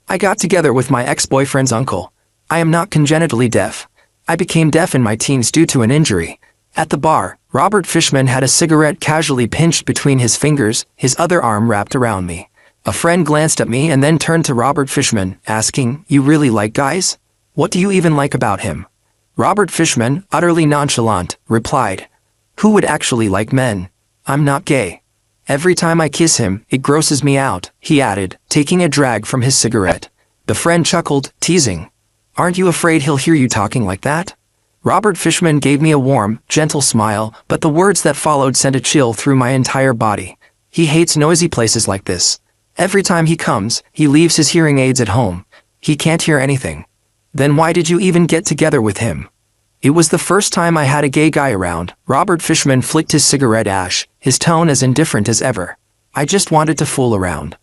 I got together with my ex-boyfriend's uncle. I am not congenitally deaf. I became deaf in my teens due to an injury. At the bar, Robert Fishman had a cigarette casually pinched between his fingers, his other arm wrapped around me. A friend glanced at me and then turned to Robert Fishman, asking, "You really like guys? What do you even like about him?" Robert Fishman, utterly nonchalant, replied, "Who would actually like men? I'm not gay. Every time I kiss him, it grosses me out," he added, taking a drag from his cigarette. The friend chuckled, teasing, "Aren't you afraid he'll hear you talking like that?" Robert Fishman gave me a warm, gentle smile, but the words that followed sent a chill through my entire body. He hates noisy places like this. Every time he comes, he leaves his hearing aids at home. He can't hear anything. Then why did you even get together with him? It was the first time I had a gay guy around. Robert Fishman flicked his cigarette ash, his tone as indifferent as ever. I just wanted to fool around.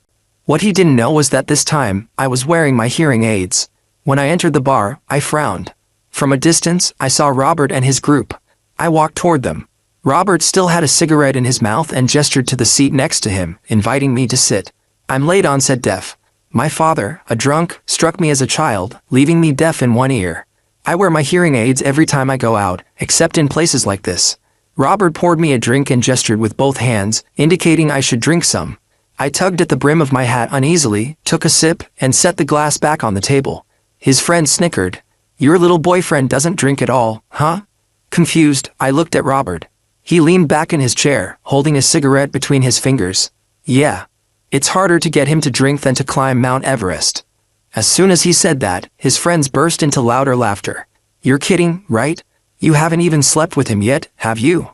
What he didn't know was that this time, I was wearing my hearing aids. When I entered the bar, I frowned. From a distance, I saw Robert and his group. I walked toward them. Robert still had a cigarette in his mouth and gestured to the seat next to him, inviting me to sit. I'm late onset deaf. My father, a drunk, struck me as a child, leaving me deaf in one ear. I wear my hearing aids every time I go out, except in places like this. Robert poured me a drink and gestured with both hands, indicating I should drink some. I tugged at the brim of my hat uneasily, took a sip, and set the glass back on the table. His friend snickered. "Your little boyfriend doesn't drink at all, huh?" Confused, I looked at Robert. He leaned back in his chair, holding a cigarette between his fingers. "Yeah. It's harder to get him to drink than to climb Mount Everest." As soon as he said that, his friends burst into louder laughter. "You're kidding, right? You haven't even slept with him yet, have you?"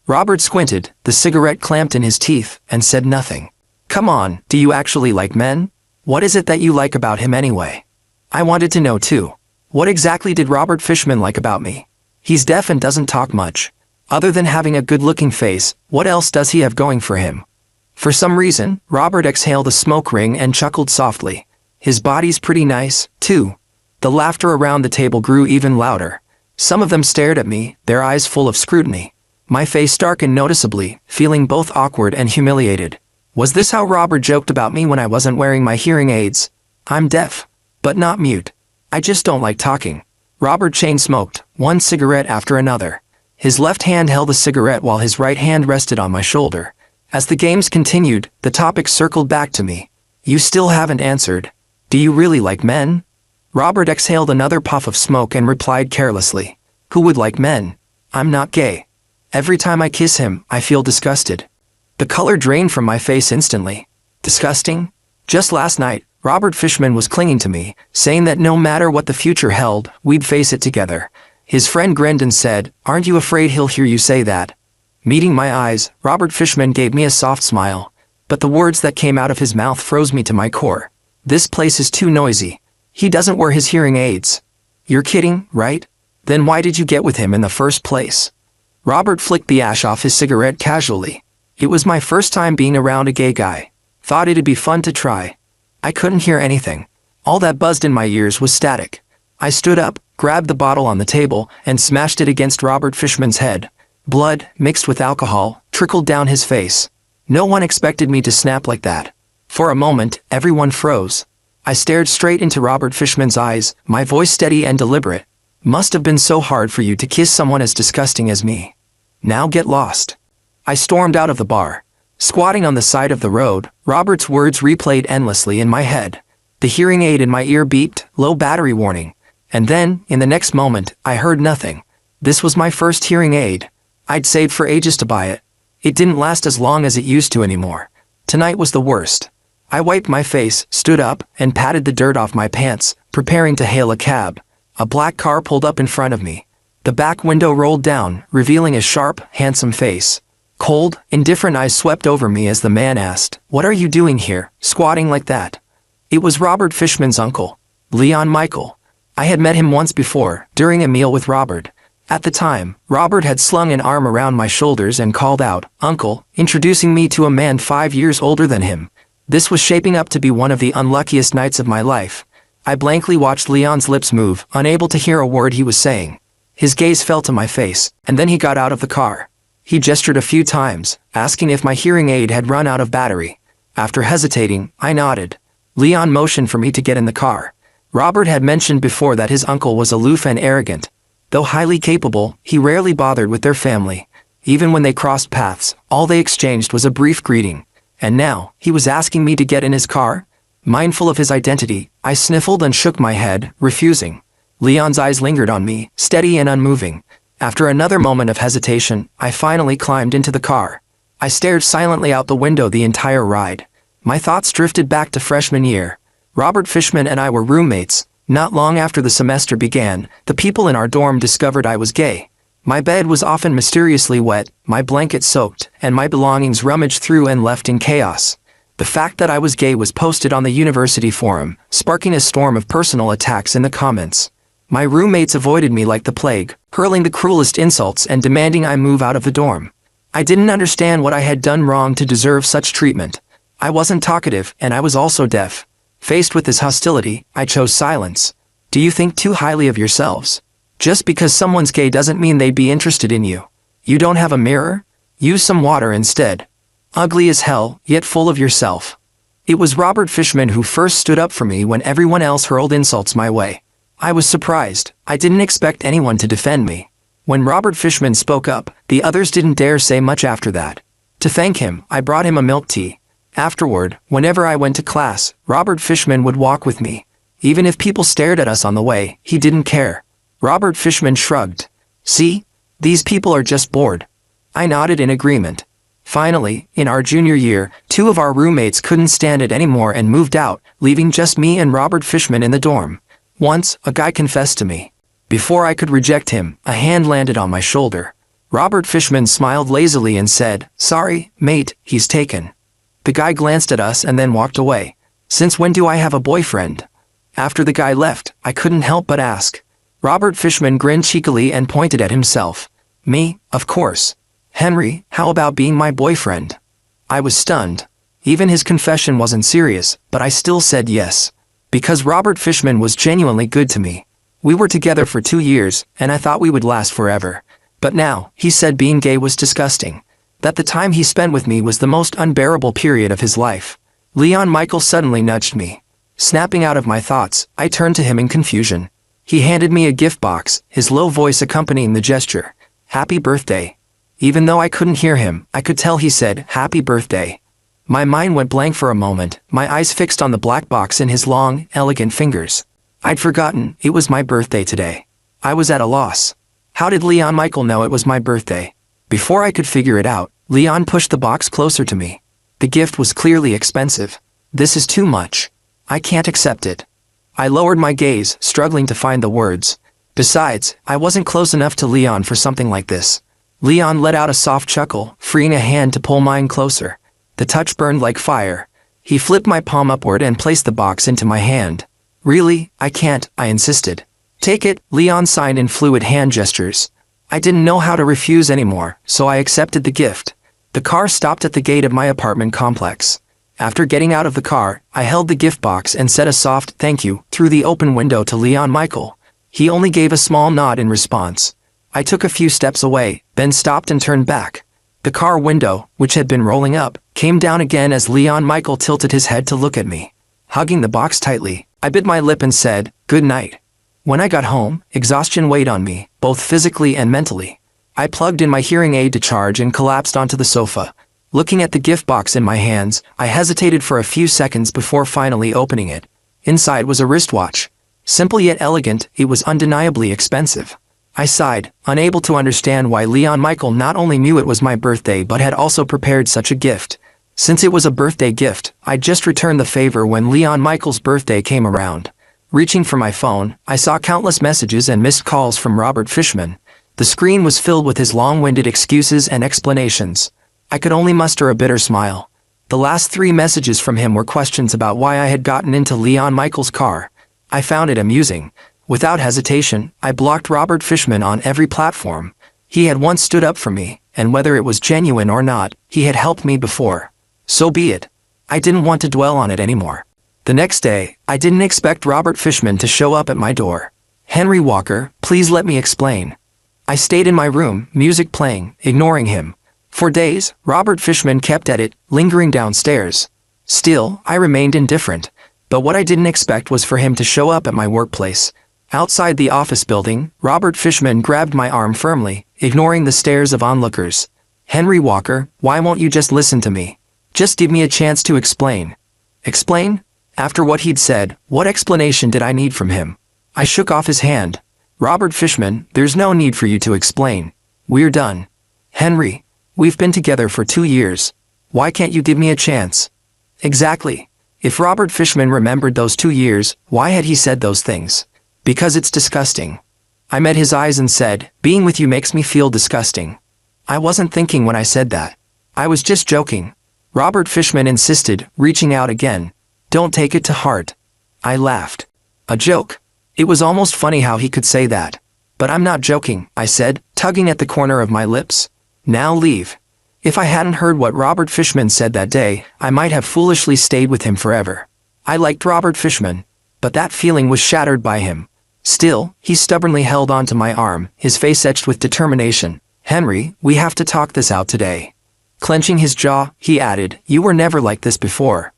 Robert squinted, the cigarette clamped in his teeth, and said nothing. "Come on, do you actually like men? What is it that you like about him anyway?" I wanted to know too. What exactly did Robert Fishman like about me? He's deaf and doesn't talk much. Other than having a good-looking face, what else does he have going for him? For some reason, Robert exhaled a smoke ring and chuckled softly. His body's pretty nice, too. The laughter around the table grew even louder. Some of them stared at me, their eyes full of scrutiny. My face darkened noticeably, feeling both awkward and humiliated. Was this how Robert joked about me when I wasn't wearing my hearing aids? I'm deaf, but not mute. I just don't like talking. Robert chain-smoked, one cigarette after another. His left hand held a cigarette while his right hand rested on my shoulder. As the games continued, the topic circled back to me. "You still haven't answered. Do you really like men?" Robert exhaled another puff of smoke and replied carelessly. "Who would like men? I'm not gay. Every time I kiss him, I feel disgusted." The color drained from my face instantly. Disgusting? Just last night, Robert Fishman was clinging to me, saying that no matter what the future held, we'd face it together. His friend grinned and said, "Aren't you afraid he'll hear you say that?" Meeting my eyes, Robert Fishman gave me a soft smile, but the words that came out of his mouth froze me to my core. "This place is too noisy. He doesn't wear his hearing aids." "You're kidding, right? Then why did you get with him in the first place?" Robert flicked the ash off his cigarette casually. "It was my first time being around a gay guy. Thought it'd be fun to try." I couldn't hear anything. All that buzzed in my ears was static. I stood up, grabbed the bottle on the table, and smashed it against Robert Fishman's head. Blood, mixed with alcohol, trickled down his face. No one expected me to snap like that. For a moment, everyone froze. I stared straight into Robert Fishman's eyes, my voice steady and deliberate. "Must have been so hard for you to kiss someone as disgusting as me. Now get lost." I stormed out of the bar. Squatting on the side of the road, Robert's words replayed endlessly in my head. The hearing aid in my ear beeped, low battery warning. And then, in the next moment, I heard nothing. This was my first hearing aid. I'd saved for ages to buy it. It didn't last as long as it used to anymore. Tonight was the worst. I wiped my face, stood up, and patted the dirt off my pants, preparing to hail a cab. A black car pulled up in front of me. The back window rolled down, revealing a sharp, handsome face. Cold, indifferent eyes swept over me as the man asked, "What are you doing here, squatting like that?" It was Robert Fishman's uncle, Leon Michael. I had met him once before, during a meal with Robert. At the time, Robert had slung an arm around my shoulders and called out, "Uncle," introducing me to a man 5 years older than him. This was shaping up to be one of the unluckiest nights of my life. I blankly watched Leon's lips move, unable to hear a word he was saying. His gaze fell to my face, and then he got out of the car. He gestured a few times, asking if my hearing aid had run out of battery. After hesitating, I nodded. Leon motioned for me to get in the car. Robert had mentioned before that his uncle was aloof and arrogant. Though highly capable, he rarely bothered with their family. Even when they crossed paths, all they exchanged was a brief greeting. And now, he was asking me to get in his car? Mindful of his identity, I sniffled and shook my head, refusing. Leon's eyes lingered on me, steady and unmoving. After another moment of hesitation, I finally climbed into the car. I stared silently out the window the entire ride. My thoughts drifted back to freshman year. Robert Fishman and I were roommates. Not long after the semester began, the people in our dorm discovered I was gay. My bed was often mysteriously wet, my blanket soaked, and my belongings rummaged through and left in chaos. The fact that I was gay was posted on the university forum, sparking a storm of personal attacks in the comments. My roommates avoided me like the plague, hurling the cruelest insults and demanding I move out of the dorm. I didn't understand what I had done wrong to deserve such treatment. I wasn't talkative, and I was also deaf. Faced with this hostility, I chose silence. Do you think too highly of yourselves? Just because someone's gay doesn't mean they'd be interested in you. You don't have a mirror? Use some water instead. Ugly as hell, yet full of yourself. It was Robert Fishman who first stood up for me when everyone else hurled insults my way. I was surprised. I didn't expect anyone to defend me. When Robert Fishman spoke up, the others didn't dare say much after that. To thank him, I brought him a milk tea. Afterward, whenever I went to class, Robert Fishman would walk with me. Even if people stared at us on the way, he didn't care. Robert Fishman shrugged. See? These people are just bored. I nodded in agreement. Finally, in our junior year, 2 of our roommates couldn't stand it anymore and moved out, leaving just me and Robert Fishman in the dorm. Once, a guy confessed to me. Before I could reject him, a hand landed on my shoulder. Robert Fishman smiled lazily and said, "Sorry, mate, he's taken." The guy glanced at us and then walked away. Since when do I have a boyfriend? After the guy left, I couldn't help but ask. Robert Fishman grinned cheekily and pointed at himself. Me, of course. Henry, how about being my boyfriend? I was stunned. Even his confession wasn't serious, but I still said yes. Because Robert Fishman was genuinely good to me. We were together for 2 years, and I thought we would last forever. But now, he said being gay was disgusting. That the time he spent with me was the most unbearable period of his life. Leon Michael suddenly nudged me. Snapping out of my thoughts, I turned to him in confusion. He handed me a gift box, his low voice accompanying the gesture. Happy birthday. Even though I couldn't hear him, I could tell he said, happy birthday. My mind went blank for a moment, my eyes fixed on the black box in his long, elegant fingers. I'd forgotten, it was my birthday today. I was at a loss. How did Leon Michael know it was my birthday? Before I could figure it out, Leon pushed the box closer to me. The gift was clearly expensive. This is too much. I can't accept it. I lowered my gaze, struggling to find the words. Besides, I wasn't close enough to Leon for something like this. Leon let out a soft chuckle, freeing a hand to pull mine closer. The touch burned like fire. He flipped my palm upward and placed the box into my hand. Really, I can't, I insisted. Take it, Leon signed in fluid hand gestures. I didn't know how to refuse anymore, so I accepted the gift. The car stopped at the gate of my apartment complex. After getting out of the car, I held the gift box and said a soft thank you through the open window to Leon Michael. He only gave a small nod in response. I took a few steps away, then stopped and turned back. The car window, which had been rolling up, came down again as Leon Michael tilted his head to look at me. Hugging the box tightly, I bit my lip and said, good night. When I got home, exhaustion weighed on me, both physically and mentally. I plugged in my hearing aid to charge and collapsed onto the sofa. Looking at the gift box in my hands, I hesitated for a few seconds before finally opening it. Inside was a wristwatch. Simple yet elegant, it was undeniably expensive. I sighed, unable to understand why Leon Michael not only knew it was my birthday but had also prepared such a gift. Since it was a birthday gift, I'd just returned the favor when Leon Michael's birthday came around. Reaching for my phone, I saw countless messages and missed calls from Robert Fishman. The screen was filled with his long-winded excuses and explanations. I could only muster a bitter smile. The last 3 messages from him were questions about why I had gotten into Leon Michael's car. I found it amusing. Without hesitation, I blocked Robert Fishman on every platform. He had once stood up for me, and whether it was genuine or not, he had helped me before. So be it. I didn't want to dwell on it anymore. The next day, I didn't expect Robert Fishman to show up at my door. Henry Walker, please let me explain. I stayed in my room, music playing, ignoring him. For days, Robert Fishman kept at it, lingering downstairs. Still, I remained indifferent. But what I didn't expect was for him to show up at my workplace. Outside the office building, Robert Fishman grabbed my arm firmly, ignoring the stares of onlookers. "Henry Walker, why won't you just listen to me? Just give me a chance to explain." Explain? After what he'd said, what explanation did I need from him? I shook off his hand. "Robert Fishman, there's no need for you to explain. We're done. Henry, we've been together for 2 years. Why can't you give me a chance?" Exactly. If Robert Fishman remembered those 2 years, why had he said those things? Because it's disgusting. I met his eyes and said, "Being with you makes me feel disgusting." I wasn't thinking when I said that. I was just joking. Robert Fishman insisted, reaching out again. "Don't take it to heart." I laughed. A joke? It was almost funny how he could say that. "But I'm not joking," I said, tugging at the corner of my lips. "Now leave." If I hadn't heard what Robert Fishman said that day, I might have foolishly stayed with him forever. I liked Robert Fishman, but that feeling was shattered by him. Still, he stubbornly held onto my arm, his face etched with determination. "Henry, we have to talk this out today." Clenching his jaw, he added, "You were never like this before."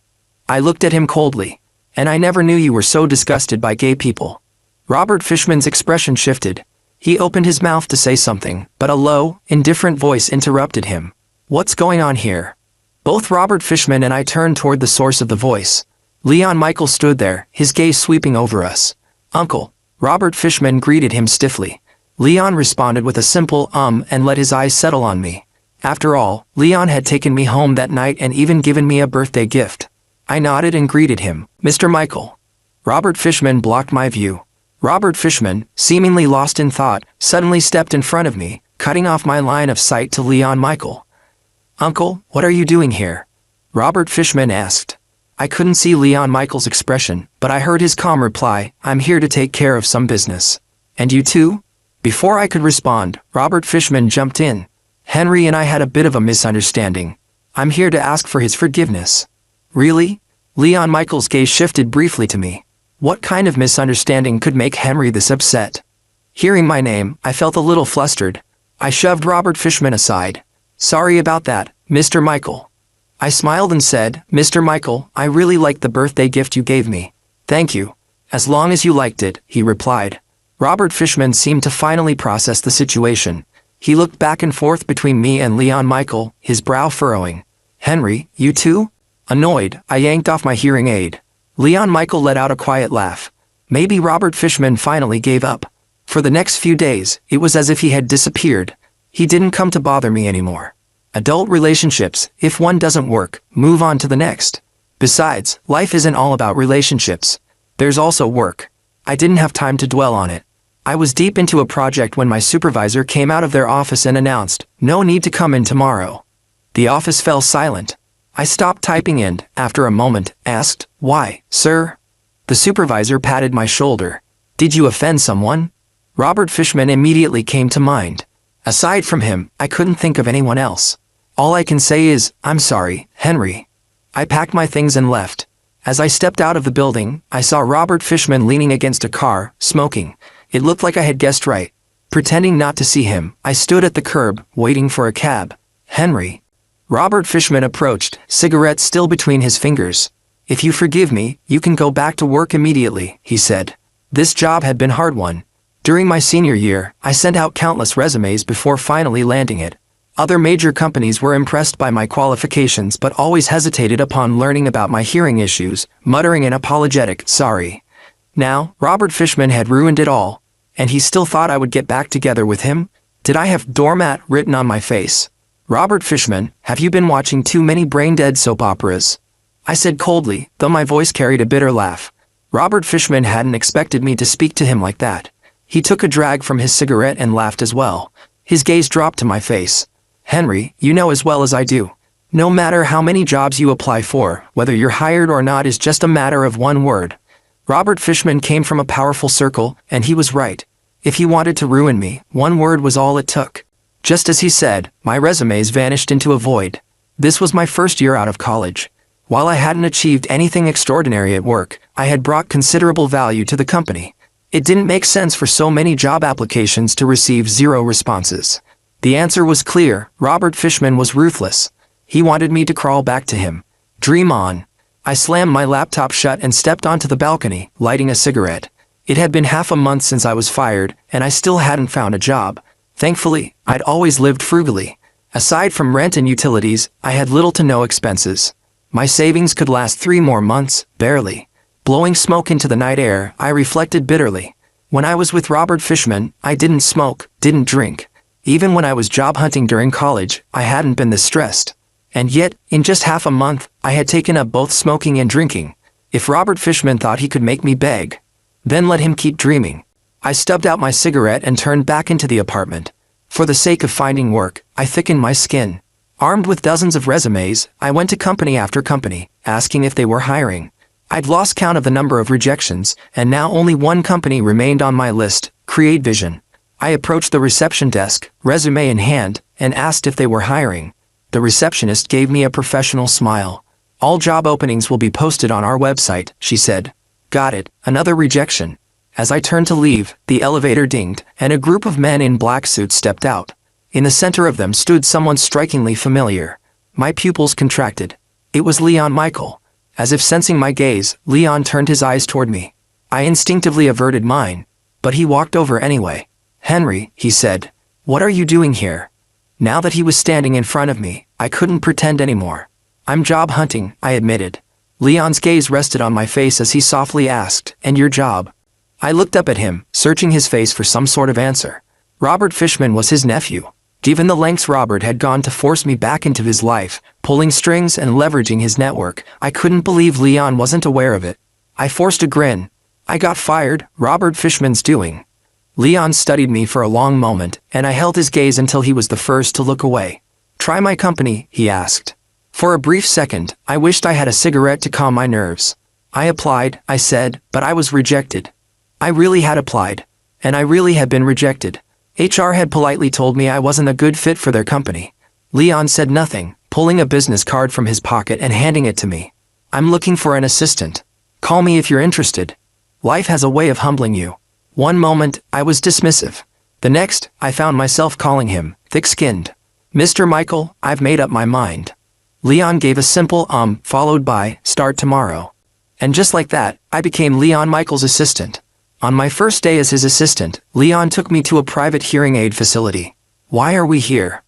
I looked at him coldly. "And I never knew you were so disgusted by gay people." Robert Fishman's expression shifted. He opened his mouth to say something, but a low, indifferent voice interrupted him. "What's going on here?" Both Robert Fishman and I turned toward the source of the voice. Leon Michael stood there, his gaze sweeping over us. "Uncle." Robert Fishman greeted him stiffly. Leon responded with a simple and let his eyes settle on me. After all, Leon had taken me home that night and even given me a birthday gift. I nodded and greeted him. "Mr. Michael." Robert Fishman blocked my view. Robert Fishman, seemingly lost in thought, suddenly stepped in front of me, cutting off my line of sight to Leon Michael. "Uncle, what are you doing here?" Robert Fishman asked. I couldn't see Leon Michael's expression, but I heard his calm reply, "I'm here to take care of some business." "And you too?" Before I could respond, Robert Fishman jumped in. "Henry and I had a bit of a misunderstanding. I'm here to ask for his forgiveness." "Really?" Leon Michael's gaze shifted briefly to me. What kind of misunderstanding could make Henry this upset? Hearing my name, I felt a little flustered. I shoved Robert Fishman aside. "Sorry about that, Mr. Michael." I smiled and said, "Mr. Michael, I really liked the birthday gift you gave me." "Thank you. As long as you liked it," he replied. Robert Fishman seemed to finally process the situation. He looked back and forth between me and Leon Michael, his brow furrowing. "Henry, you too?" Annoyed, I yanked off my hearing aid. Leon Michael let out a quiet laugh. Maybe Robert Fishman finally gave up. For the next few days, it was as if he had disappeared. He didn't come to bother me anymore. Adult relationships, if one doesn't work, move on to the next. Besides, life isn't all about relationships. There's also work. I didn't have time to dwell on it. I was deep into a project when my supervisor came out of their office and announced, "No need to come in tomorrow." The office fell silent. I stopped typing and, after a moment, asked, "Why, sir?" The supervisor patted my shoulder. "Did you offend someone?" Robert Fishman immediately came to mind. Aside from him, I couldn't think of anyone else. All I can say is, "I'm sorry, Henry." I packed my things and left. As I stepped out of the building, I saw Robert Fishman leaning against a car, smoking. It looked like I had guessed right. Pretending not to see him, I stood at the curb, waiting for a cab. "Henry." Robert Fishman approached, cigarette still between his fingers. "If you forgive me, you can go back to work immediately," he said. This job had been a hard one. During my senior year, I sent out countless resumes before finally landing it. Other major companies were impressed by my qualifications but always hesitated upon learning about my hearing issues, muttering an apologetic "sorry." Now, Robert Fishman had ruined it all. And he still thought I would get back together with him? Did I have doormat written on my face? "Robert Fishman, have you been watching too many brain-dead soap operas?" I said coldly, though my voice carried a bitter laugh. Robert Fishman hadn't expected me to speak to him like that. He took a drag from his cigarette and laughed as well. His gaze dropped to my face. "Henry, you know as well as I do. No matter how many jobs you apply for, whether you're hired or not is just a matter of one word." Robert Fishman came from a powerful circle, and he was right. If he wanted to ruin me, one word was all it took. Just as he said, my resumes vanished into a void. This was my first year out of college. While I hadn't achieved anything extraordinary at work, I had brought considerable value to the company. It didn't make sense for so many job applications to receive 0 responses. The answer was clear. Robert Fishman was ruthless. He wanted me to crawl back to him. Dream on. I slammed my laptop shut and stepped onto the balcony, lighting a cigarette. It had been half a month since I was fired, and I still hadn't found a job. Thankfully, I'd always lived frugally. Aside from rent and utilities, I had little to no expenses. My savings could last 3 more months, barely. Blowing smoke into the night air, I reflected bitterly. When I was with Robert Fishman, I didn't smoke, didn't drink. Even when I was job hunting during college, I hadn't been this stressed. And yet, in just half a month, I had taken up both smoking and drinking. If Robert Fishman thought he could make me beg, then let him keep dreaming. I stubbed out my cigarette and turned back into the apartment. For the sake of finding work, I thickened my skin. Armed with dozens of resumes, I went to company after company, asking if they were hiring. I'd lost count of the number of rejections, and now only one company remained on my list, Create Vision. I approached the reception desk, resume in hand, and asked if they were hiring. The receptionist gave me a professional smile. All job openings will be posted on our website, she said. Got it, another rejection. As I turned to leave, the elevator dinged, and a group of men in black suits stepped out. In the center of them stood someone strikingly familiar. My pupils contracted. It was Leon Michael. As if sensing my gaze, Leon turned his eyes toward me. I instinctively averted mine, but he walked over anyway. Henry, he said, what are you doing here? Now that he was standing in front of me, I couldn't pretend anymore. I'm job hunting, I admitted. Leon's gaze rested on my face as he softly asked, and your job? I looked up at him, searching his face for some sort of answer. Robert Fishman was his nephew. Given the lengths Robert had gone to force me back into his life, pulling strings and leveraging his network, I couldn't believe Leon wasn't aware of it. I forced a grin. I got fired, Robert Fishman's doing. Leon studied me for a long moment, and I held his gaze until he was the first to look away. Try my company, he asked. For a brief second, I wished I had a cigarette to calm my nerves. I applied, I said, but I was rejected. I really had applied. And I really had been rejected. HR had politely told me I wasn't a good fit for their company. Leon said nothing, pulling a business card from his pocket and handing it to me. I'm looking for an assistant. Call me if you're interested. Life has a way of humbling you. One moment, I was dismissive. The next, I found myself calling him, thick-skinned. Mr. Michael, I've made up my mind. Leon gave a simple followed by, start tomorrow. And just like that, I became Leon Michael's assistant. On my first day as his assistant, Leon took me to a private hearing aid facility. Why are we here?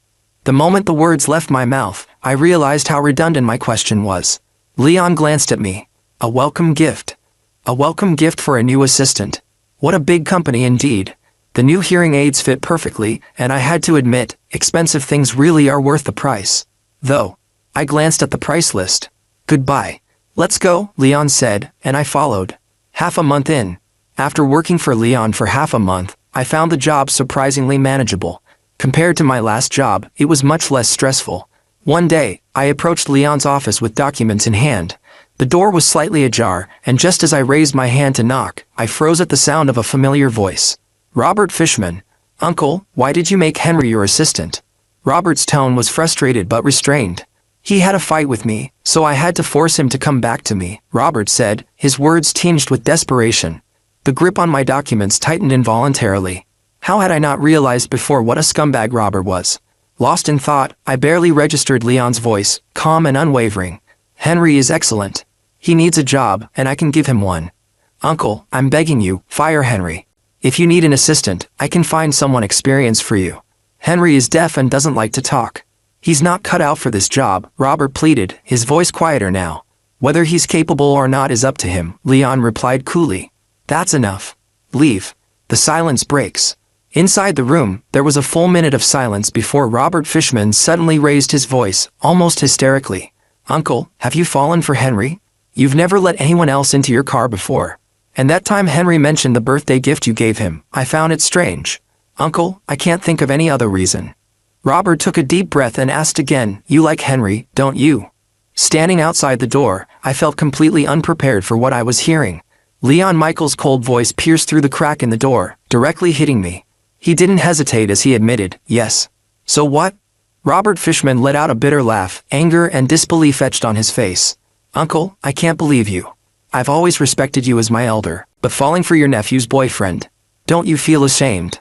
The moment the words left my mouth, I realized how redundant my question was. Leon glanced at me. A welcome gift. A welcome gift for a new assistant. What a big company indeed. The new hearing aids fit perfectly, and I had to admit, expensive things really are worth the price. Though, I glanced at the price list. Goodbye. Let's go, Leon said, and I followed. Half a month in. After working for Leon for half a month, I found the job surprisingly manageable. Compared to my last job, it was much less stressful. One day, I approached Leon's office with documents in hand. The door was slightly ajar, and just as I raised my hand to knock, I froze at the sound of a familiar voice. Robert Fishman. Uncle, why did you make Henry your assistant? Robert's tone was frustrated but restrained. He had a fight with me, so I had to force him to come back to me, Robert said, his words tinged with desperation. The grip on my documents tightened involuntarily. How had I not realized before what a scumbag Robert was? Lost in thought, I barely registered Leon's voice, calm and unwavering. Henry is excellent. He needs a job, and I can give him one. Uncle, I'm begging you, fire Henry. If you need an assistant, I can find someone experienced for you. Henry is deaf and doesn't like to talk. He's not cut out for this job, Robert pleaded, his voice quieter now. Whether he's capable or not is up to him, Leon replied coolly. That's enough. Leave. The silence breaks. Inside the room, there was a full minute of silence before Robert Fishman suddenly raised his voice, almost hysterically. Uncle, have you fallen for Henry? You've never let anyone else into your car before. And that time Henry mentioned the birthday gift you gave him, I found it strange. Uncle, I can't think of any other reason. Robert took a deep breath and asked again, you like Henry, don't you? Standing outside the door, I felt completely unprepared for what I was hearing. Leon Michael's cold voice pierced through the crack in the door, directly hitting me. He didn't hesitate as he admitted, yes. So what? Robert Fishman let out a bitter laugh, anger and disbelief etched on his face. Uncle, I can't believe you. I've always respected you as my elder, but falling for your nephew's boyfriend. Don't you feel ashamed?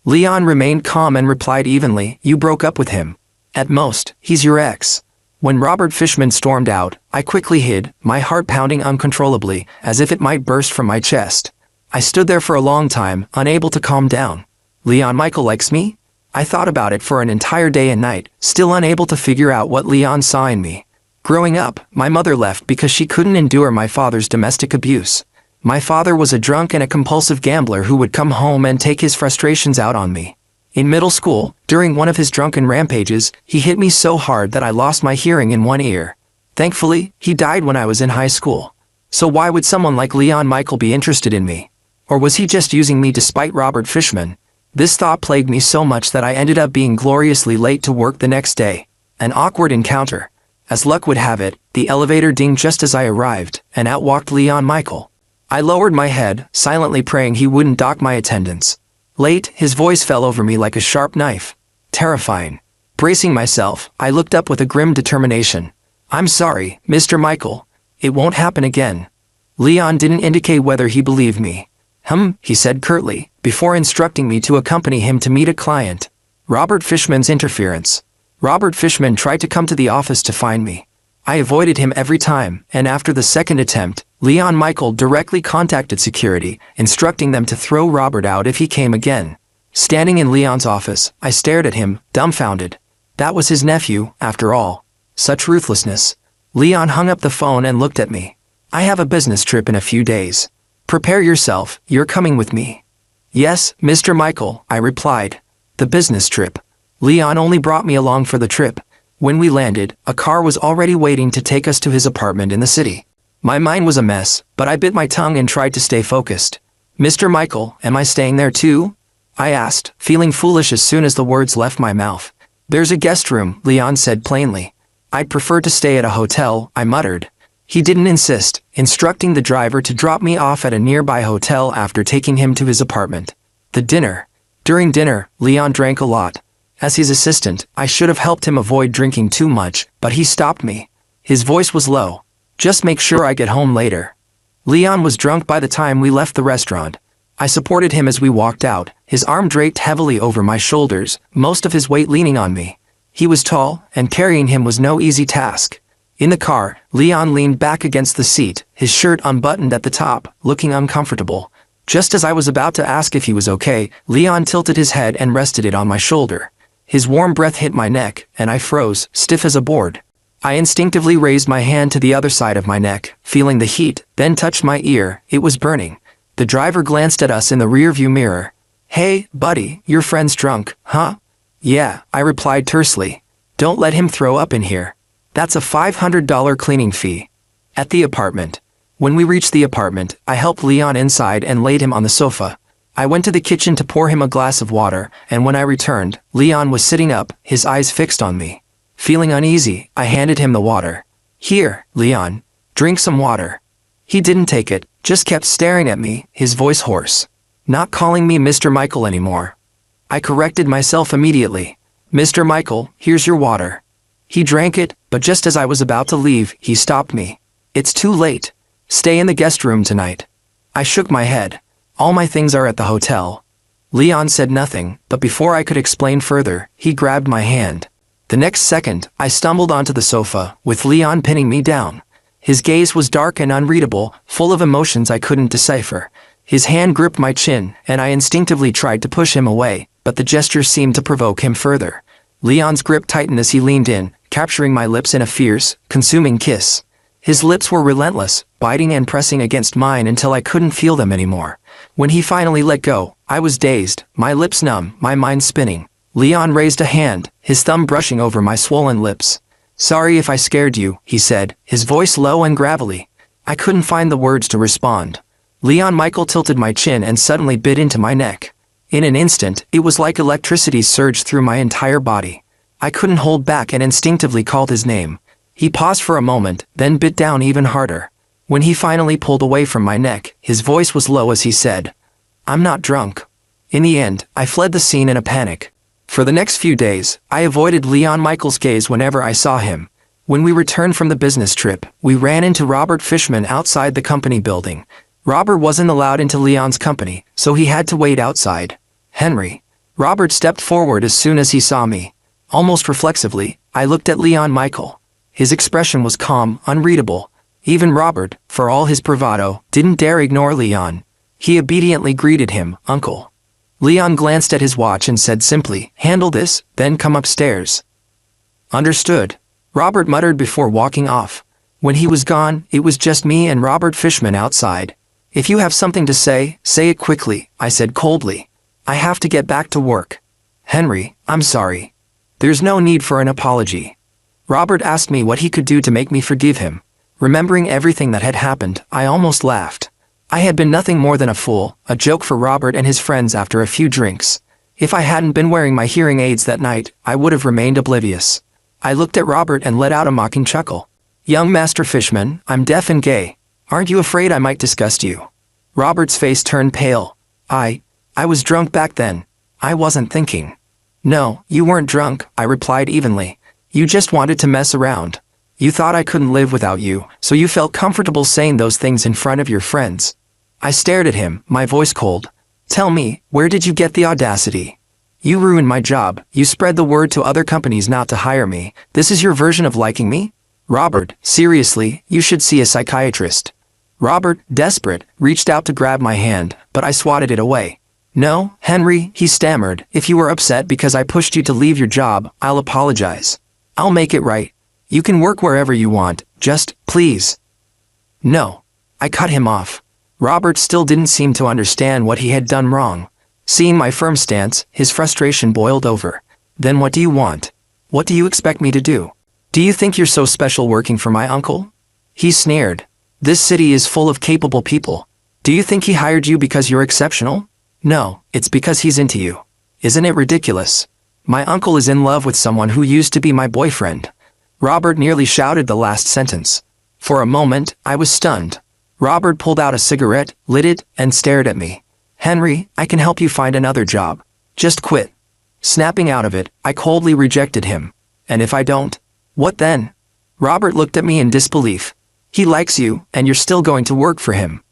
Leon remained calm and replied evenly, you broke up with him. At most, he's your ex. When Robert Fishman stormed out, I quickly hid, my heart pounding uncontrollably, as if it might burst from my chest. I stood there for a long time, unable to calm down. Leon Michael likes me? I thought about it for an entire day and night, still unable to figure out what Leon saw in me. Growing up, my mother left because she couldn't endure my father's domestic abuse. My father was a drunk and a compulsive gambler who would come home and take his frustrations out on me. In middle school, during one of his drunken rampages, he hit me so hard that I lost my hearing in one ear. Thankfully, he died when I was in high school. So why would someone like Leon Michael be interested in me? Or was he just using me to spite Robert Fishman? This thought plagued me so much that I ended up being gloriously late to work the next day. An awkward encounter. As luck would have it, the elevator dinged just as I arrived, and out walked Leon Michael. I lowered my head, silently praying he wouldn't dock my attendance. Late, his voice fell over me like a sharp knife. Terrifying. Bracing myself, I looked up with a grim determination. "I'm sorry, Mr. Michael. It won't happen again." Leon didn't indicate whether he believed me. He said curtly, before instructing me to accompany him to meet a client. Robert Fishman's interference. Robert Fishman tried to come to the office to find me. I avoided him every time, and after the second attempt, Leon Michael directly contacted security, instructing them to throw Robert out if he came again. Standing in Leon's office, I stared at him, dumbfounded. That was his nephew, after all. Such ruthlessness. Leon hung up the phone and looked at me. "I have a business trip in a few days. Prepare yourself, you're coming with me." "Yes, Mr. Michael," I replied. The business trip. Leon only brought me along for the trip. When we landed, a car was already waiting to take us to his apartment in the city. My mind was a mess, but I bit my tongue and tried to stay focused. "Mr. Michael, am I staying there too?" I asked, feeling foolish as soon as the words left my mouth. "There's a guest room," Leon said plainly. "I'd prefer to stay at a hotel," I muttered. He didn't insist, instructing the driver to drop me off at a nearby hotel after taking him to his apartment. The dinner. During dinner, Leon drank a lot. As his assistant, I should have helped him avoid drinking too much, but he stopped me. His voice was low. "Just make sure I get home later." Leon was drunk by the time we left the restaurant. I supported him as we walked out, his arm draped heavily over my shoulders, most of his weight leaning on me. He was tall, and carrying him was no easy task. In the car, Leon leaned back against the seat, his shirt unbuttoned at the top, looking uncomfortable. Just as I was about to ask if he was okay, Leon tilted his head and rested it on my shoulder. His warm breath hit my neck, and I froze, stiff as a board. I instinctively raised my hand to the other side of my neck, feeling the heat, then touched my ear. It was burning. The driver glanced at us in the rearview mirror. "Hey, buddy, your friend's drunk, huh?" "Yeah," I replied tersely. "Don't let him throw up in here. That's a $500 cleaning fee." At the apartment. When we reached the apartment, I helped Leon inside and laid him on the sofa. I went to the kitchen to pour him a glass of water, and when I returned, Leon was sitting up, his eyes fixed on me. Feeling uneasy, I handed him the water. "Here, Leon. Drink some water." He didn't take it, just kept staring at me, his voice hoarse. "Not calling me Mr. Michael anymore." I corrected myself immediately. "Mr. Michael, here's your water." He drank it, but just as I was about to leave, he stopped me. "It's too late. Stay in the guest room tonight." I shook my head. "All my things are at the hotel." Leon said nothing, but before I could explain further, he grabbed my hand. The next second, I stumbled onto the sofa, with Leon pinning me down. His gaze was dark and unreadable, full of emotions I couldn't decipher. His hand gripped my chin, and I instinctively tried to push him away, but the gesture seemed to provoke him further. Leon's grip tightened as he leaned in, capturing my lips in a fierce, consuming kiss. His lips were relentless, biting and pressing against mine until I couldn't feel them anymore. When he finally let go, I was dazed, my lips numb, my mind spinning. Leon raised a hand, his thumb brushing over my swollen lips. "Sorry if I scared you," he said, his voice low and gravelly. I couldn't find the words to respond. Leon Michael tilted my chin and suddenly bit into my neck. In an instant, it was like electricity surged through my entire body. I couldn't hold back and instinctively called his name. He paused for a moment, then bit down even harder. When he finally pulled away from my neck, his voice was low as he said, "I'm not drunk." In the end, I fled the scene in a panic. For the next few days, I avoided Leon Michael's gaze whenever I saw him. When we returned from the business trip, we ran into Robert Fishman outside the company building. Robert wasn't allowed into Leon's company, so he had to wait outside. "Henry." Robert stepped forward as soon as he saw me. Almost reflexively, I looked at Leon Michael. His expression was calm, unreadable. Even Robert, for all his bravado, didn't dare ignore Leon. He obediently greeted him, "Uncle." Leon glanced at his watch and said simply, "Handle this, then come upstairs." "Understood," Robert muttered before walking off. When he was gone, it was just me and Robert Fishman outside. "If you have something to say it quickly," I said coldly. "I have to get back to work." "Henry, I'm sorry." "There's no need for an apology." Robert asked me what he could do to make me forgive him. Remembering everything that had happened, I almost laughed. I had been nothing more than a fool, a joke for Robert and his friends after a few drinks. If I hadn't been wearing my hearing aids that night, I would have remained oblivious. I looked at Robert and let out a mocking chuckle. "Young Master Fishman, I'm deaf and gay. Aren't you afraid I might disgust you?" Robert's face turned pale. I was drunk back then. I wasn't thinking." "No, you weren't drunk," I replied evenly. "You just wanted to mess around. You thought I couldn't live without you, so you felt comfortable saying those things in front of your friends." I stared at him, my voice cold. "Tell me, where did you get the audacity? You ruined my job, you spread the word to other companies not to hire me. This is your version of liking me? Robert, seriously, you should see a psychiatrist." Robert, desperate, reached out to grab my hand, but I swatted it away. "No, Henry," he stammered, "if you were upset because I pushed you to leave your job, I'll apologize. I'll make it right. You can work wherever you want, just, please." "No." I cut him off. Robert still didn't seem to understand what he had done wrong. Seeing my firm stance, his frustration boiled over. "Then what do you want? What do you expect me to do? Do you think you're so special working for my uncle?" He sneered. "This city is full of capable people. Do you think he hired you because you're exceptional? No, it's because he's into you. Isn't it ridiculous? My uncle is in love with someone who used to be my boyfriend." Robert nearly shouted the last sentence. For a moment, I was stunned. Robert pulled out a cigarette, lit it, and stared at me. "Henry, I can help you find another job. Just quit." Snapping out of it, I coldly rejected him. "And if I don't? What then?" Robert looked at me in disbelief. "He likes you, and you're still going to work for him."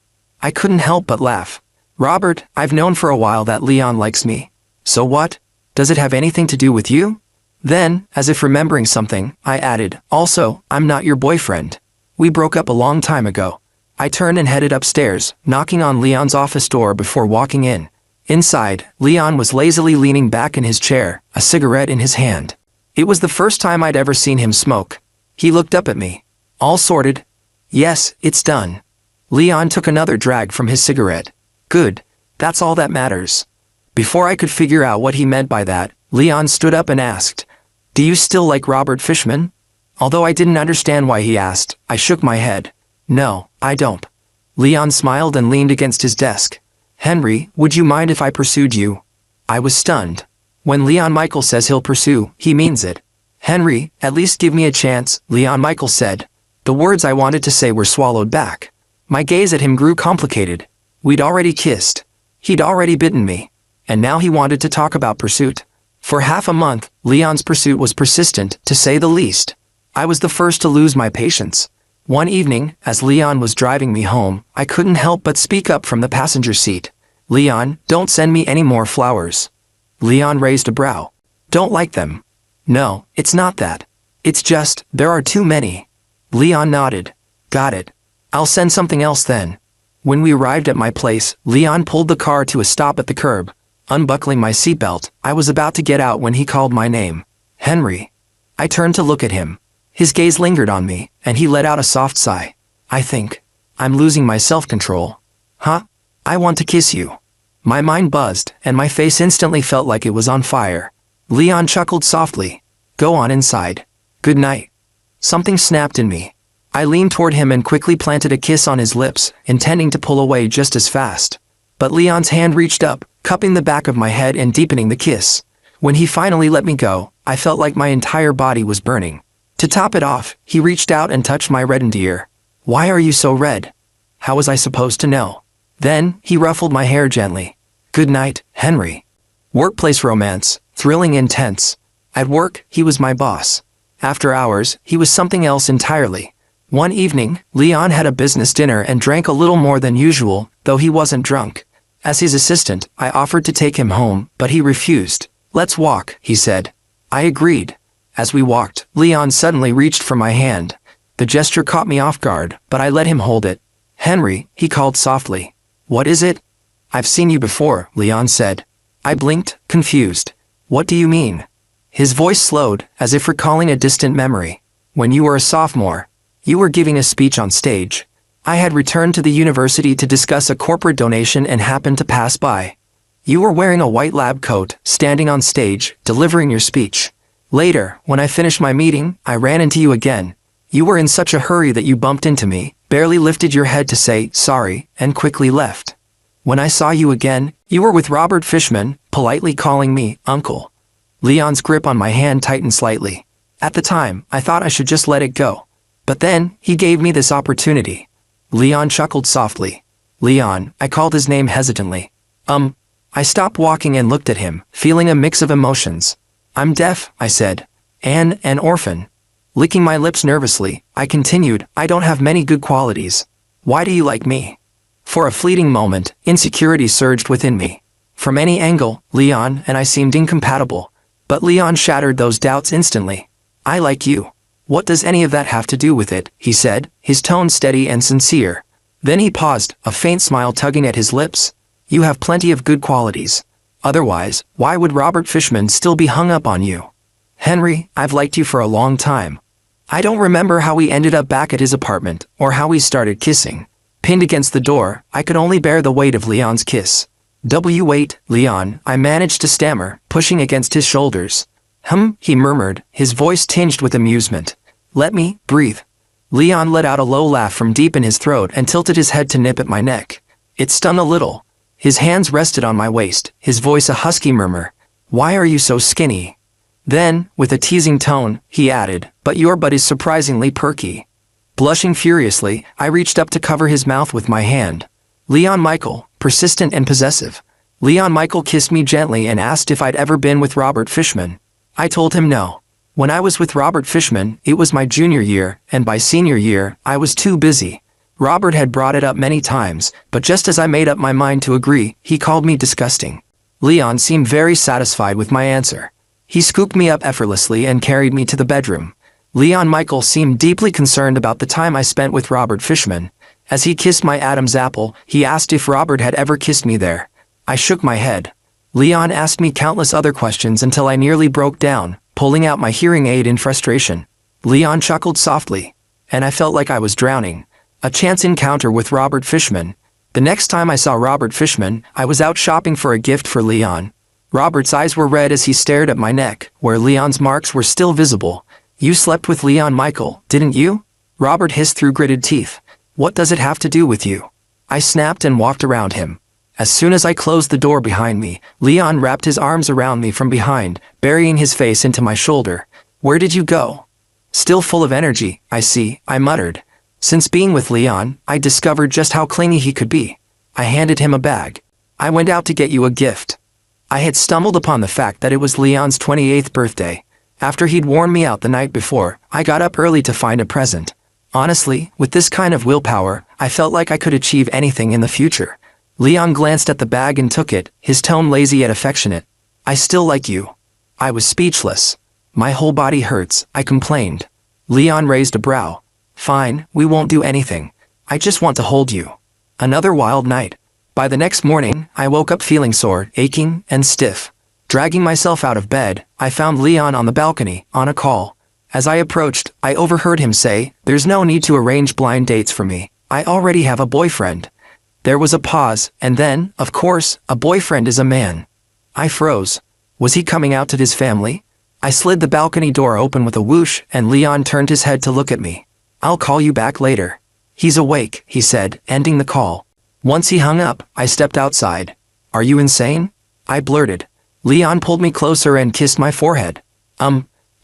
I couldn't help but laugh. "Robert, I've known for a while that Leon likes me. So what? Does it have anything to do with you?" Then, as if remembering something, I added, "Also, I'm not your boyfriend. We broke up a long time ago." I turned and headed upstairs, knocking on Leon's office door before walking in. Inside, Leon was lazily leaning back in his chair, a cigarette in his hand. It was the first time I'd ever seen him smoke. He looked up at me. "All sorted?" "Yes, it's done." Leon took another drag from his cigarette. "Good. That's all that matters." Before I could figure out what he meant by that, Leon stood up and asked, "Do you still like Robert Fishman?" Although I didn't understand why he asked, I shook my head. "No, I don't." Leon smiled and leaned against his desk. "Henry, would you mind if I pursued you?" I was stunned. When Leon Michael says he'll pursue, he means it. "Henry, at least give me a chance," Leon Michael said. The words I wanted to say were swallowed back. My gaze at him grew complicated. We'd already kissed. He'd already bitten me. And now he wanted to talk about pursuit. For half a month, Leon's pursuit was persistent, to say the least. I was the first to lose my patience. One evening, as Leon was driving me home, I couldn't help but speak up from the passenger seat. "Leon, don't send me any more flowers." Leon raised a brow. "Don't like them." "No, it's not that. It's just, there are too many." Leon nodded. "Got it. I'll send something else then." When we arrived at my place, Leon pulled the car to a stop at the curb. Unbuckling my seatbelt, I was about to get out when he called my name. "Henry." I turned to look at him. His gaze lingered on me, and he let out a soft sigh. "I think I'm losing my self-control." "Huh? I want to kiss you." My mind buzzed, and my face instantly felt like it was on fire. Leon chuckled softly. "Go on inside. Good night." Something snapped in me. I leaned toward him and quickly planted a kiss on his lips, intending to pull away just as fast. But Leon's hand reached up, cupping the back of my head and deepening the kiss. When he finally let me go, I felt like my entire body was burning. To top it off, he reached out and touched my reddened ear. "Why are you so red?" How was I supposed to know? Then, he ruffled my hair gently. "Good night, Henry." Workplace romance, thrilling intense. At work, he was my boss. After hours, he was something else entirely. One evening, Leon had a business dinner and drank a little more than usual, though he wasn't drunk. As his assistant, I offered to take him home, but he refused. "Let's walk," he said. I agreed. As we walked, Leon suddenly reached for my hand. The gesture caught me off guard, but I let him hold it. "Henry," he called softly. "What is it?" "I've seen you before," Leon said. I blinked, confused. "What do you mean?" His voice slowed, as if recalling a distant memory. "When you were a sophomore, you were giving a speech on stage. I had returned to the university to discuss a corporate donation and happened to pass by. You were wearing a white lab coat, standing on stage, delivering your speech. Later, when I finished my meeting, I ran into you again. You were in such a hurry that you bumped into me, barely lifted your head to say sorry, and quickly left. When I saw you again, you were with Robert Fishman, politely calling me uncle." Leon's grip on my hand tightened slightly. At the time, I thought I should just let it go. But then, he gave me this opportunity. Leon chuckled softly. "Leon," I called his name hesitantly. I stopped walking and looked at him, feeling a mix of emotions. "I'm deaf," I said. "And an orphan." Licking my lips nervously, I continued, "I don't have many good qualities. Why do you like me?" For a fleeting moment, insecurity surged within me. From any angle, Leon and I seemed incompatible. But Leon shattered those doubts instantly. "I like you. What does any of that have to do with it?" he said, his tone steady and sincere. Then he paused, a faint smile tugging at his lips. "You have plenty of good qualities. Otherwise, why would Robert Fishman still be hung up on you? Henry, I've liked you for a long time. I don't remember how we ended up back at his apartment, or how we started kissing. Pinned against the door, I could only bear the weight of Leon's kiss. Wait, Leon," I managed to stammer, pushing against his shoulders. He murmured, his voice tinged with amusement. "Let me breathe." Leon let out a low laugh from deep in his throat and tilted his head to nip at my neck. It stung a little. His hands rested on my waist, his voice a husky murmur. "Why are you so skinny?" Then, with a teasing tone, he added, "But your butt is surprisingly perky." Blushing furiously, I reached up to cover his mouth with my hand. Leon Michael, persistent and possessive. Leon Michael kissed me gently and asked if I'd ever been with Robert Fishman. I told him no. When I was with Robert Fishman, it was my junior year, and by senior year, I was too busy. Robert had brought it up many times, but just as I made up my mind to agree, he called me disgusting. Leon seemed very satisfied with my answer. He scooped me up effortlessly and carried me to the bedroom. Leon Michael seemed deeply concerned about the time I spent with Robert Fishman. As he kissed my Adam's apple, he asked if Robert had ever kissed me there. I shook my head. Leon asked me countless other questions until I nearly broke down, pulling out my hearing aid in frustration. Leon chuckled softly, and I felt like I was drowning. A chance encounter with Robert Fishman. The next time I saw Robert Fishman, I was out shopping for a gift for Leon. Robert's eyes were red as he stared at my neck, where Leon's marks were still visible. "You slept with Leon Michael, didn't you?" Robert hissed through gritted teeth. "What does it have to do with you?" I snapped and walked around him. As soon as I closed the door behind me, Leon wrapped his arms around me from behind, burying his face into my shoulder. "Where did you go?" "Still full of energy, I see," I muttered. Since being with Leon, I discovered just how clingy he could be. I handed him a bag. "I went out to get you a gift." I had stumbled upon the fact that it was Leon's 28th birthday. After he'd worn me out the night before, I got up early to find a present. Honestly, with this kind of willpower, I felt like I could achieve anything in the future. Leon glanced at the bag and took it, his tone lazy yet affectionate. "I still like you." I was speechless. "My whole body hurts," I complained. Leon raised a brow. "Fine, we won't do anything. I just want to hold you." Another wild night. By the next morning, I woke up feeling sore, aching, and stiff. Dragging myself out of bed, I found Leon on the balcony, on a call. As I approached, I overheard him say, "There's no need to arrange blind dates for me. I already have a boyfriend." There was a pause, and then, of course, a boyfriend is a man. I froze. Was he coming out to his family? I slid the balcony door open with a whoosh, and Leon turned his head to look at me. "I'll call you back later." "He's awake," he said, ending the call. Once he hung up, I stepped outside. "Are you insane?" I blurted. Leon pulled me closer and kissed my forehead.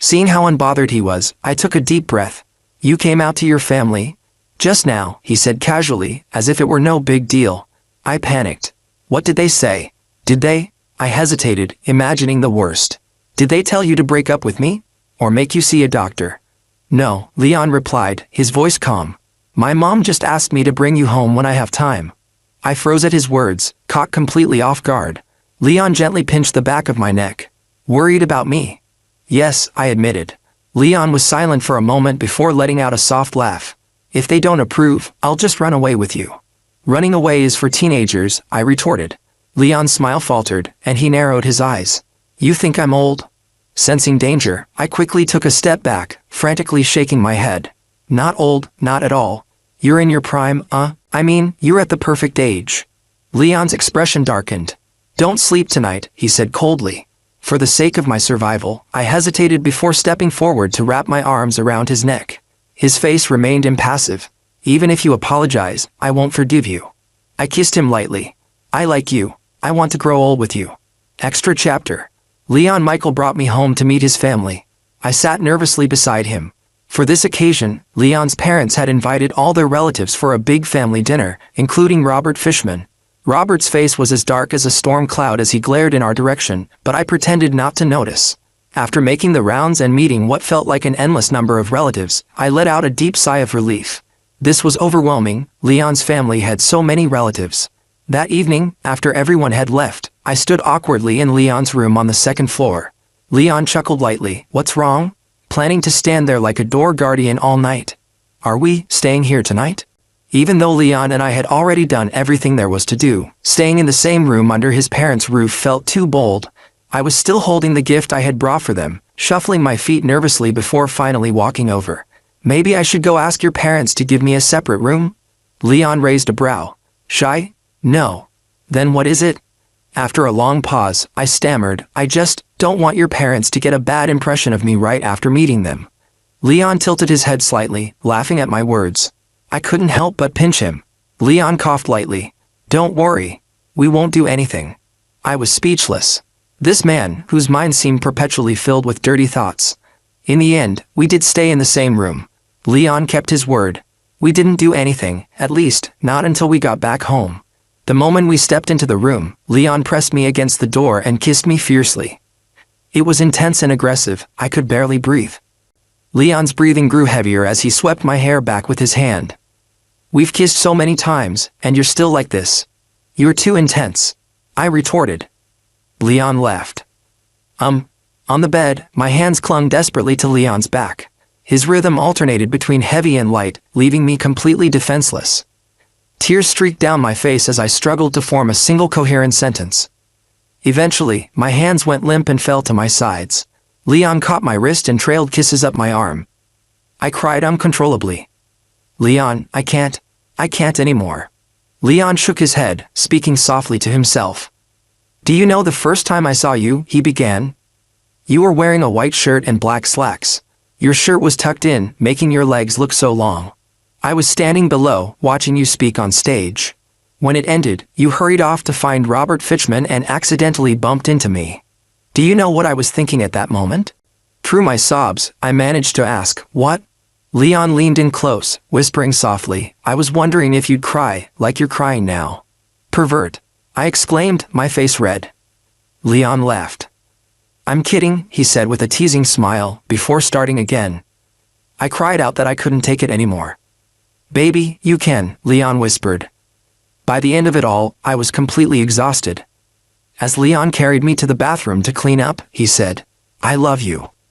Seeing how unbothered he was, I took a deep breath. "You came out to your family?" "Just now," he said casually, as if it were no big deal. I panicked. "What did they say?" "Did they?" I hesitated, imagining the worst. "Did they tell you to break up with me? Or make you see a doctor?" "No," Leon replied, his voice calm. "My mom just asked me to bring you home when I have time." I froze at his words, caught completely off guard. Leon gently pinched the back of my neck. "Worried about me?" "Yes," I admitted. Leon was silent for a moment before letting out a soft laugh. If they don't approve, I'll just run away with you. Running away is for teenagers, I retorted. Leon's smile faltered, and he narrowed his eyes. You think I'm old? Sensing danger, I quickly took a step back, frantically shaking my head. Not old, not at all. You're in your prime, you're at the perfect age. Leon's expression darkened. Don't sleep tonight, he said coldly. For the sake of my survival, I hesitated before stepping forward to wrap my arms around his neck. His face remained impassive. Even if you apologize, I won't forgive you. I kissed him lightly. I like you. I want to grow old with you. Extra chapter. Leon Michael brought me home to meet his family. I sat nervously beside him. For this occasion, Leon's parents had invited all their relatives for a big family dinner, including Robert Fishman. Robert's face was as dark as a storm cloud as he glared in our direction, but I pretended not to notice. After making the rounds and meeting what felt like an endless number of relatives, I let out a deep sigh of relief. This was overwhelming. Leon's family had so many relatives. That evening, after everyone had left, I stood awkwardly in Leon's room on the second floor. Leon chuckled lightly. What's wrong? Planning to stand there like a door guardian all night? Are we staying here tonight? Even though Leon and I had already done everything there was to do, staying in the same room under his parents' roof felt too bold. I was still holding the gift I had brought for them, shuffling my feet nervously before finally walking over. Maybe I should go ask your parents to give me a separate room? Leon raised a brow. Shy? No. Then what is it? After a long pause, I stammered, I just don't want your parents to get a bad impression of me right after meeting them. Leon tilted his head slightly, laughing at my words. I couldn't help but pinch him. Leon coughed lightly. Don't worry. We won't do anything. I was speechless. This man, whose mind seemed perpetually filled with dirty thoughts. In the end, we did stay in the same room. Leon kept his word. We didn't do anything, at least, not until we got back home. The moment we stepped into the room, Leon pressed me against the door and kissed me fiercely. It was intense and aggressive. I could barely breathe. Leon's breathing grew heavier as he swept my hair back with his hand. We've kissed so many times, and you're still like this. You're too intense. I retorted. Leon laughed. On the bed, my hands clung desperately to Leon's back. His rhythm alternated between heavy and light, leaving me completely defenseless. Tears streaked down my face as I struggled to form a single coherent sentence. Eventually, my hands went limp and fell to my sides. Leon caught my wrist and trailed kisses up my arm. I cried uncontrollably. Leon, I can't anymore. Leon shook his head, speaking softly to himself. Do you know the first time I saw you, he began? You were wearing a white shirt and black slacks. Your shirt was tucked in, making your legs look so long. I was standing below, watching you speak on stage. When it ended, you hurried off to find Robert Fishman and accidentally bumped into me. Do you know what I was thinking at that moment? Through my sobs, I managed to ask, what? Leon leaned in close, whispering softly, I was wondering if you'd cry, like you're crying now. Pervert. I exclaimed, my face red. Leon laughed. I'm kidding, he said with a teasing smile, before starting again. I cried out that I couldn't take it anymore. Baby, you can, Leon whispered. By the end of it all, I was completely exhausted. As Leon carried me to the bathroom to clean up, he said, I love you.